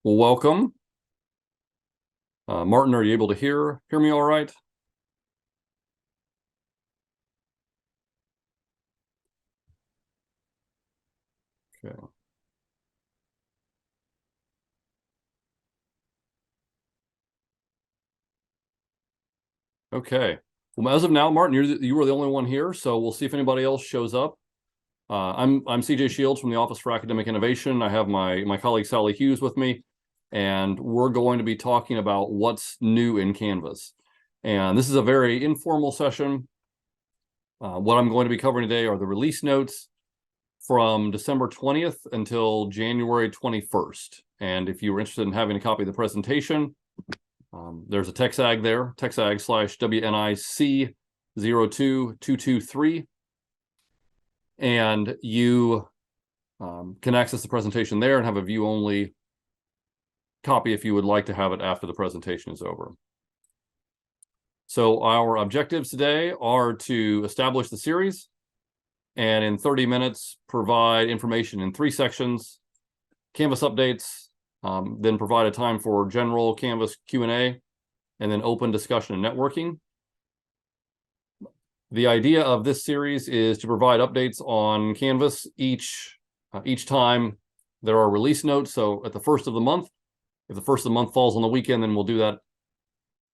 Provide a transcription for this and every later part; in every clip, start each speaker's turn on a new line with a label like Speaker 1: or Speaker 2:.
Speaker 1: Well, welcome. Martin, are you able to hear me all right? Okay. Okay. Well, as of now, Martin, you were the only one here, so we'll see if anybody else shows up. I'm CJ Shields from the Office for Academic Innovation. I have my colleague Sally Hughes with me, and we're going to be talking about what's new in Canvas. And this is a very informal session. What I'm going to be covering today are the release notes from December 20th until January 21st. And if you were interested in having a copy of the presentation, there's a TexAg there, TexAg/WNIC 02223. And you can access the presentation there and have a view-only copy if you would like to have it after the presentation is over. So our objectives today are to establish the series and in 30 minutes provide information in 3 sections: Canvas updates, then provide a time for general Canvas Q&A, and then open discussion and networking. The idea of this series is to provide updates on Canvas each time there are release notes. So at the first of the month, if the first of the month falls on the weekend, then we'll do that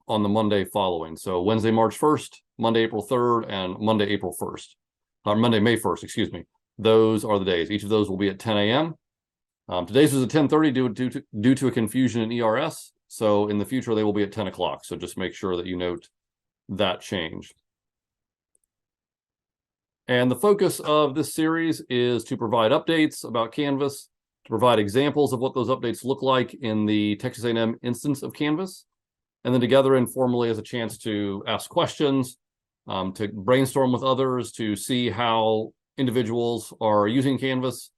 Speaker 1: on the Monday following. So Wednesday, March 1st, Monday, April 3rd, and Monday, April 1st. Monday, May 1st, excuse me. Those are the days. Each of those will be at 10 a.m. Today's was at 10:30 due to a confusion in ERS. So in the future, they will be at 10 o'clock. So just make sure that you note that change. And the focus of this series is to provide updates about Canvas, to provide examples of what those updates look like in the Texas A&M instance of Canvas, and then to gather informally as a chance to ask questions, to brainstorm with others, to see how individuals are using Canvas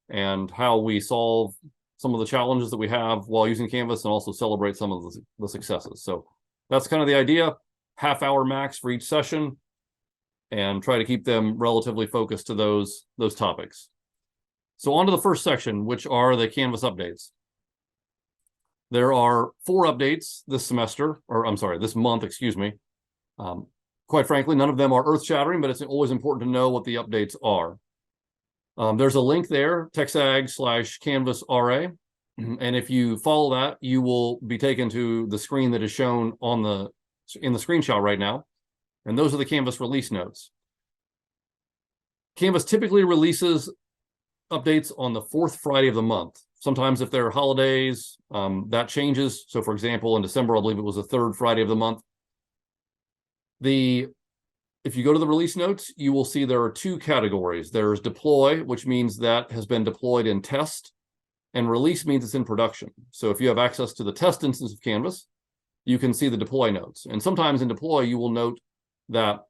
Speaker 1: and how we solve some of the challenges that we have while using Canvas, and also celebrate some of the successes. So that's kind of the idea. Half-hour max for each session, and try to keep them relatively focused to those topics. So on to the first section, which are the Canvas updates. There are 4 updates this semester, or I'm sorry, this month, excuse me. Quite frankly, none of them are earth-shattering, but it's always important to know what the updates are. There's a link there, TexAg/Canvas RA. And if you follow that, you will be taken to the screen that is shown in the screenshot right now. And those are the Canvas release notes. Canvas typically releases updates on the 4th Friday of the month. Sometimes if there are holidays, that changes. So for example, in December, I believe it was the 3rd Friday of the month. If you go to the release notes, you will see there are 2 categories. There's deploy, which means that has been deployed in test, and release means it's in production. So if you have access to the test instance of Canvas, you can see the deploy notes. And sometimes in deploy, you will note that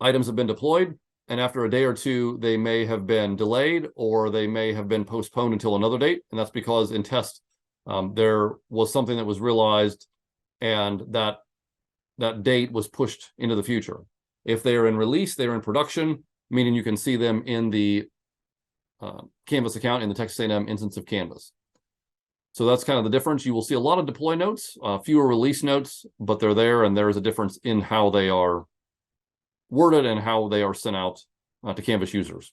Speaker 1: items have been deployed, and after a day or 2, they may have been delayed, or they may have been postponed until another date. And that's because in test, there was something that was realized, and that date was pushed into the future. If they are in release, they're in production, meaning you can see them in the Canvas account in the Texas A&M instance of Canvas. So that's kind of the difference. You will see a lot of deploy notes, fewer release notes, but they're there, and there is a difference in how they are worded and how they are sent out to Canvas users.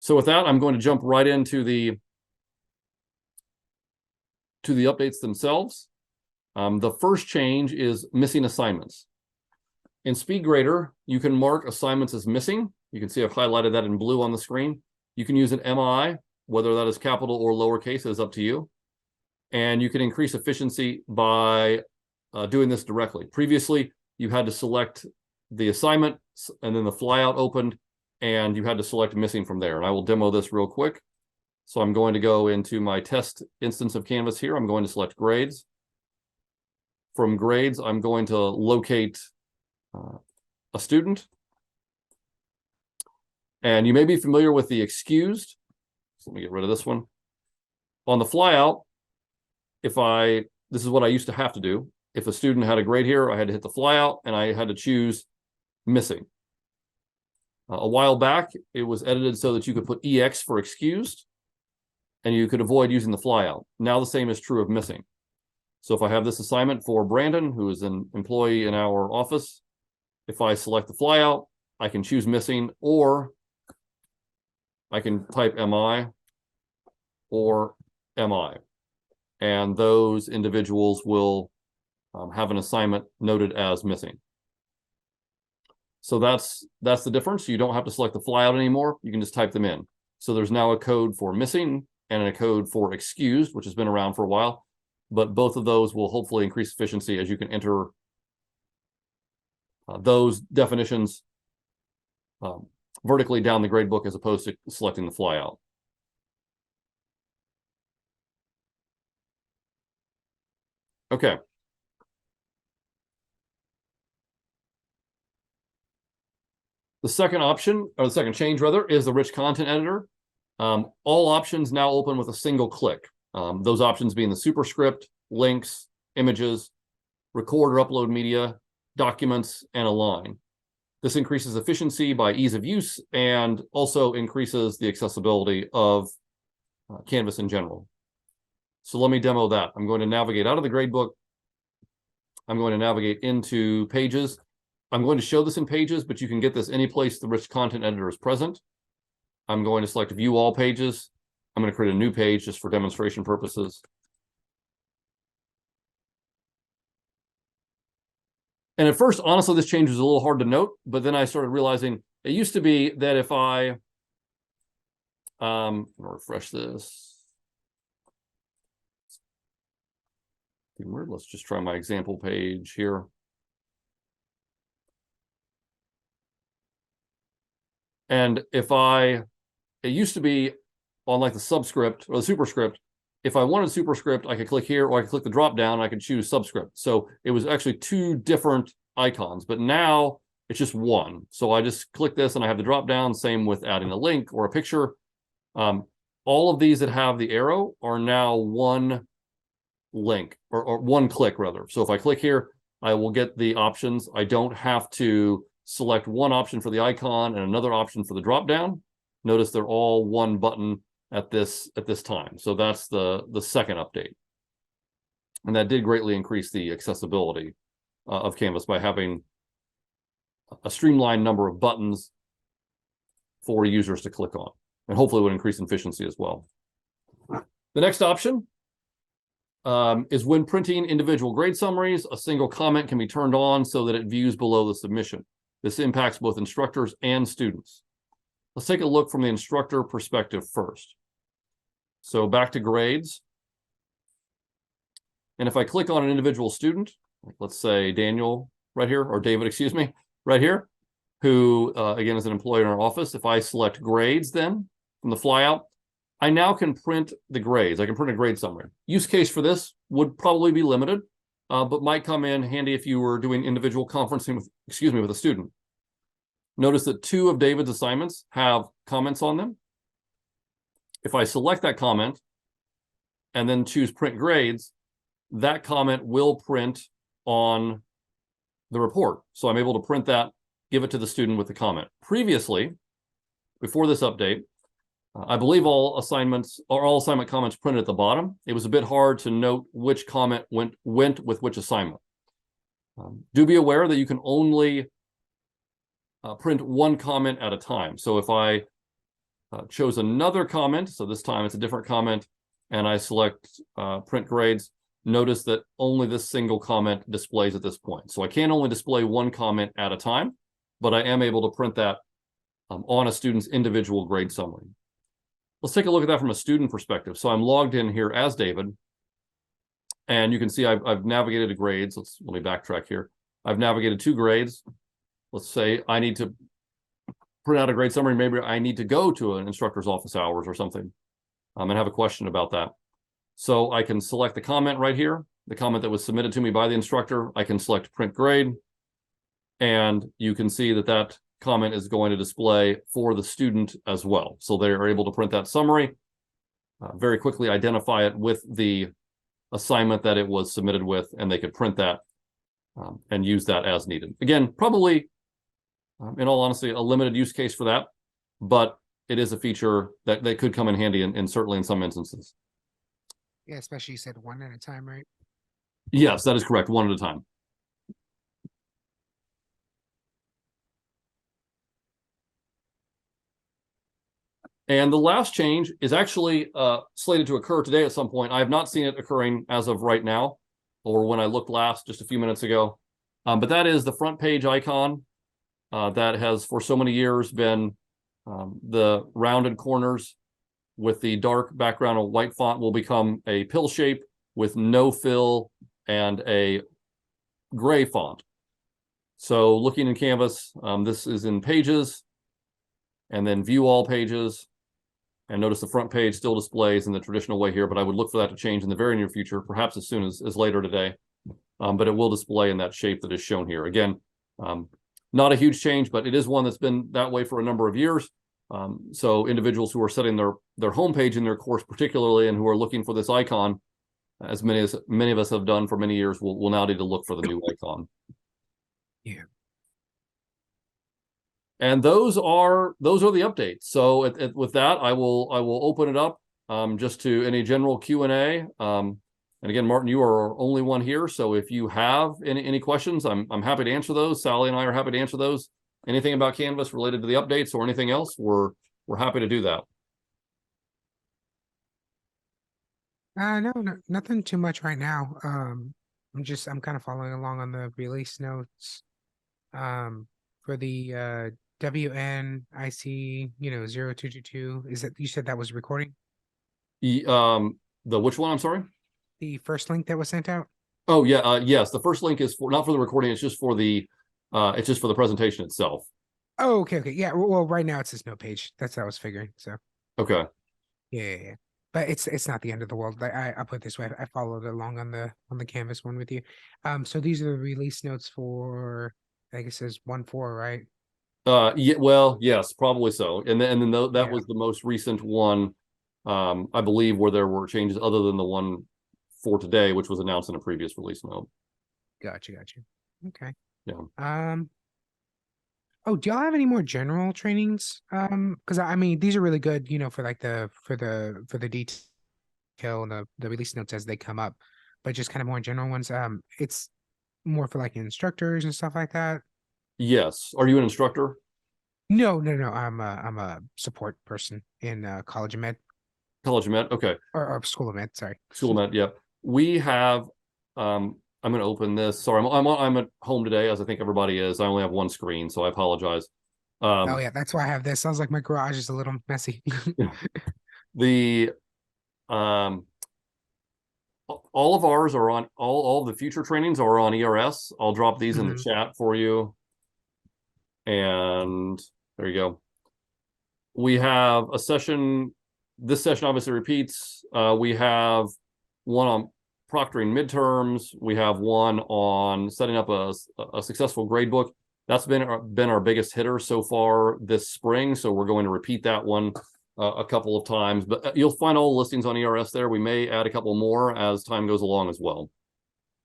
Speaker 1: So with that, I'm going to jump right into the updates themselves. The first change is missing assignments. In SpeedGrader, you can mark assignments as missing. You can see I've highlighted that in blue on the screen. You can use an MI, whether that is capital or lowercase, is up to you. And you can increase efficiency by doing this directly. Previously, you had to select the assignment, and then the flyout opened, and you had to select missing from there. And I will demo this real quick. So I'm going to go into my test instance of Canvas here. I'm going to select grades. From grades, I'm going to locate a student. And you may be familiar with the excused. So let me get rid of this one. On the flyout, this is what I used to have to do. If a student had a grade here, I had to hit the flyout, and I had to choose missing. A while back, it was edited so that you could put EX for excused. and you could avoid using the flyout. Now the same is true of missing. So if I have this assignment for Brandon, who is an employee in our office, if I select the flyout, I can choose missing, or I can type MI or MI. And those individuals will have an assignment noted as missing. So that's the difference. You don't have to select the flyout anymore. You can just type them in. So there's now a code for missing and a code for excused, which has been around for a while. But both of those will hopefully increase efficiency as you can enter those definitions vertically down the gradebook as opposed to selecting the flyout. Okay. The second option, or the second change rather, is the rich content editor. All options now open with a single click. Those options being the superscript, links, images, record or upload media, documents, and align. This increases efficiency by ease of use and also increases the accessibility of Canvas in general. So let me demo that. I'm going to navigate out of the gradebook. I'm going to navigate into Pages. I'm going to show this in Pages, but you can get this any place the rich content editor is present. I'm going to select View All Pages. I'm going to create a new page just for demonstration purposes. And at first, honestly, this change was a little hard to note, but then I started realizing it used to be that if I refresh this. Weird. Let's just try my example page here. And if it used to be on like the subscript or the superscript, if I wanted superscript, I could click here, or I could click the drop down and I could choose subscript. So it was actually two different icons, but now it's just one. So I just click this and I have the drop down, same with adding a link or a picture. All of these that have the arrow are now one link or one click rather. So if I click here, I will get the options. I don't have to select one option for the icon and another option for the drop down. Notice they're all one button at this time. So that's the second update. And that did greatly increase the accessibility of Canvas by having a streamlined number of buttons for users to click on, and hopefully would increase efficiency as well. The next option is when printing individual grade summaries, a single comment can be turned on so that it views below the submission. This impacts both instructors and students. Let's take a look from the instructor perspective first. So back to grades. And if I click on an individual student, like let's say Daniel right here, or David, excuse me, right here, who again is an employee in our office. If I select grades then from the flyout, I now can print the grades. I can print a grade summary. Use case for this would probably be limited, but might come in handy if you were doing individual conferencing with, with a student. Notice that 2 of David's assignments have comments on them. If I select that comment and then choose print grades, that comment will print on the report. So I'm able to print that, give it to the student with the comment. Previously, before this update, I believe all assignment comments printed at the bottom. It was a bit hard to note which comment went with which assignment. Do be aware that you can only print one comment at a time. So if I chose another comment, so this time it's a different comment, and I select print grades, notice that only this single comment displays at this point. So I can only display one comment at a time, but I am able to print that on a student's individual grade summary. Let's take a look at that from a student perspective. So I'm logged in here as David, and you can see I've navigated to grades. Let me backtrack here. I've navigated 2 grades. Let's say I need to print out a grade summary. Maybe I need to go to an instructor's office hours or something and have a question about that. So I can select the comment right here, the comment that was submitted to me by the instructor. I can select print grade, and you can see that that comment is going to display for the student as well. So they are able to print that summary, very quickly identify it with the assignment that it was submitted with, and they could print that and use that as needed. Again, probably, in all honesty, a limited use case for that, but it is a feature that could come in handy and certainly in some instances.
Speaker 2: Yeah, especially you said one at a time, right?
Speaker 1: Yes, that is correct. One at a time. And the last change is actually slated to occur today at some point. I have not seen it occurring as of right now, or when I looked last just a few minutes ago. But that is the front page icon that has for so many years been the rounded corners with the dark background of white font will become a pill shape with no fill and a gray font. So looking in Canvas, this is in Pages, and then View All Pages. And notice the front page still displays in the traditional way here, but I would look for that to change in the very near future, perhaps as soon as later today. But it will display in that shape that is shown here. Again, not a huge change, but it is one that's been that way for a number of years. So individuals who are setting their homepage in their course particularly, and who are looking for this icon, as many of us have done for many years, will now need to look for the new icon.
Speaker 2: Yeah.
Speaker 1: And those are the updates. So with that, I will open it up just to any general Q&A. And again, Martin, you are our only one here. So if you have any questions, I'm happy to answer those. Sally and I are happy to answer those. Anything about Canvas related to the updates or anything else, we're happy to do that.
Speaker 2: No, nothing too much right now. I'm kind of following along on the release notes. For the WNIC, 0222. Is that, you said that was recording?
Speaker 1: The which one? I'm sorry.
Speaker 2: The first link that was sent out?
Speaker 1: Oh yeah, yes. The first link is not for the recording. It's just for the presentation itself.
Speaker 2: Oh, okay. Yeah. Well, right now it says no page. That's what I was figuring. So.
Speaker 1: Okay.
Speaker 2: Yeah. But it's not the end of the world. I put it this way. I followed along on the Canvas one with you. So these are the release notes for, I guess it says 1.4, right?
Speaker 1: Yeah. Well, yes, probably so. And then that
Speaker 2: Yeah.
Speaker 1: was the most recent one, I believe, where there were changes other than the one for today, which was announced in a previous release note.
Speaker 2: Gotcha. Okay.
Speaker 1: Yeah.
Speaker 2: Oh, do y'all have any more general trainings? Because I mean, these are really good, for like for the detail and the release notes as they come up, but just kind of more general ones. It's more for like instructors and stuff like that.
Speaker 1: Yes. Are you an instructor?
Speaker 2: No. I'm a support person in College of Med
Speaker 1: College of Med? Okay.
Speaker 2: or School of Med. Sorry.
Speaker 1: School of Med. Yeah. We have. I'm going to open this. Sorry, I'm at home today, as I think everybody is. I only have one screen, so I apologize.
Speaker 2: Oh yeah, that's why I have this. Sounds like my garage is a little messy.
Speaker 1: The all of ours are on all of the future trainings are on ERS. I'll drop these in the chat for you. And there you go. We have a session. This session obviously repeats. We have one on proctoring midterms. We have one on setting up a successful gradebook. That's been our biggest hitter so far this spring. So we're going to repeat that one a couple of times. But you'll find all the listings on ERS there. We may add a couple more as time goes along as well.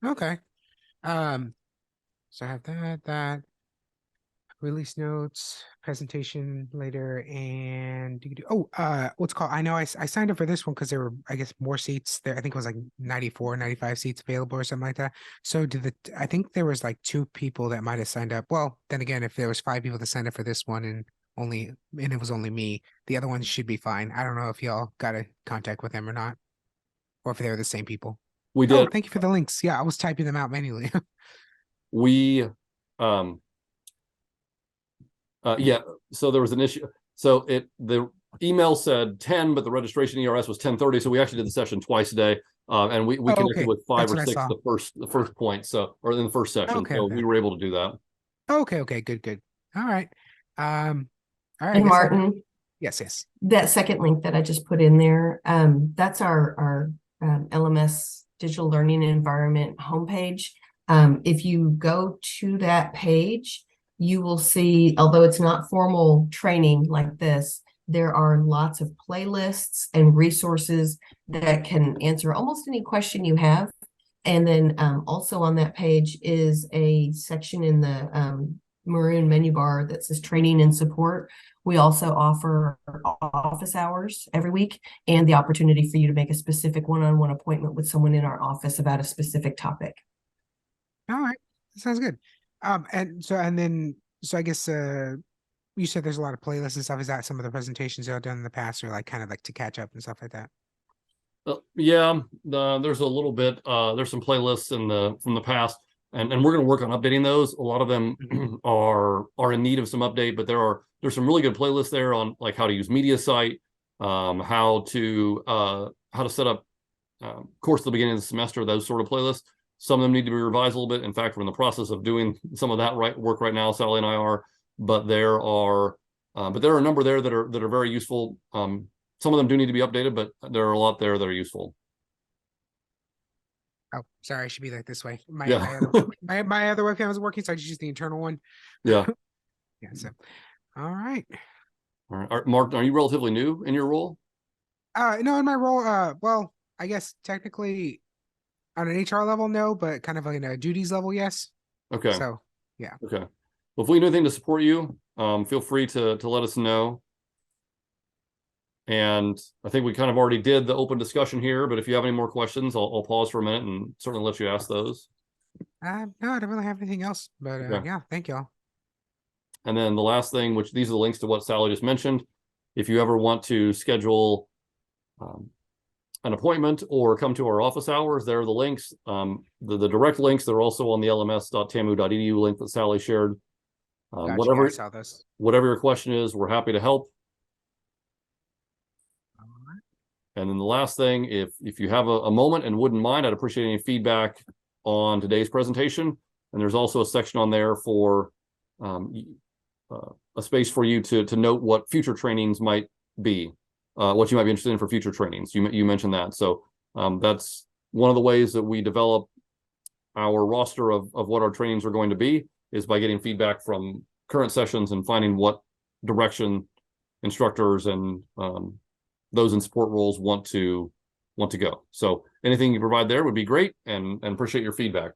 Speaker 2: Okay. So I have that release notes, presentation later, and what's called, I know I signed up for this one because there were, I guess, more seats there. I think it was like 95 seats available or something like that. So I think there was like 2 people that might have signed up. Well, then again, if there was 5 people that signed up for this one and it was only me, the other ones should be fine. I don't know if y'all got a contact with them or not, or if they were the same people.
Speaker 1: We did.
Speaker 2: Oh, thank you for the links. Yeah, I was typing them out manually.
Speaker 1: Yeah, so there was an issue. So the email said 10, but the registration ERS was 10:30. So we actually did the session twice a day. And we connected with 5 or 6 the first point. So, or in the first session.
Speaker 2: Okay,
Speaker 1: so we were able to do that.
Speaker 2: Okay, good. All right. All right.
Speaker 3: And Martin,
Speaker 2: yes.
Speaker 3: that second link that I just put in there, that's our LMS digital learning environment homepage. If you go to that page, you will see, although it's not formal training like this, there are lots of playlists and resources that can answer almost any question you have. And then also on that page is a section in the maroon menu bar that says training and support. We also offer office hours every week and the opportunity for you to make a specific one-on-one appointment with someone in our office about a specific topic.
Speaker 2: All right, that sounds good. So I guess you said there's a lot of playlists and stuff. Is that some of the presentations y'all done in the past, or like kind of like to catch up and stuff like that?
Speaker 1: Yeah, there's a little bit. There's some playlists from the past, and we're going to work on updating those. A lot of them are in need of some update, but there's some really good playlists there on like how to use MediaSite, how to set up course at the beginning of the semester, those sort of playlists. Some of them need to be revised a little bit. In fact, we're in the process of doing some of that work right now. Sally and I are, but there are a number there that are very useful. Some of them do need to be updated, but there are a lot there that are useful.
Speaker 2: Oh, sorry, I should be like this way. My other webcam was working, so I just used the internal one.
Speaker 1: Yeah.
Speaker 2: Yeah. So, all right.
Speaker 1: All right. Mark, are you relatively new in your role?
Speaker 2: No, in my role, well, I guess technically on an HR level, no, but kind of like in a duties level, yes.
Speaker 1: Okay.
Speaker 2: So, yeah.
Speaker 1: Okay. Well, if we can do anything to support you, feel free to let us know. And I think we kind of already did the open discussion here, but if you have any more questions, I'll pause for a minute and certainly let you ask those.
Speaker 2: No, I don't really have anything else, but
Speaker 1: Okay.
Speaker 2: yeah, thank y'all.
Speaker 1: And then the last thing, which these are the links to what Sally just mentioned. If you ever want to schedule an appointment or come to our office hours, there are the links. The direct links, they're also on the lms.tamu.edu link that Sally shared.
Speaker 2: Gotcha, I saw this.
Speaker 1: Whatever your question is, we're happy to help. And then the last thing, if you have a moment and wouldn't mind, I'd appreciate any feedback on today's presentation. And there's also a section on there for a space for you to note what future trainings might be, what you might be interested in for future trainings. You mentioned that. So that's one of the ways that we develop our roster of what our trainings are going to be, is by getting feedback from current sessions and finding what direction instructors and those in support roles want to go. So anything you provide there would be great, and appreciate your feedback.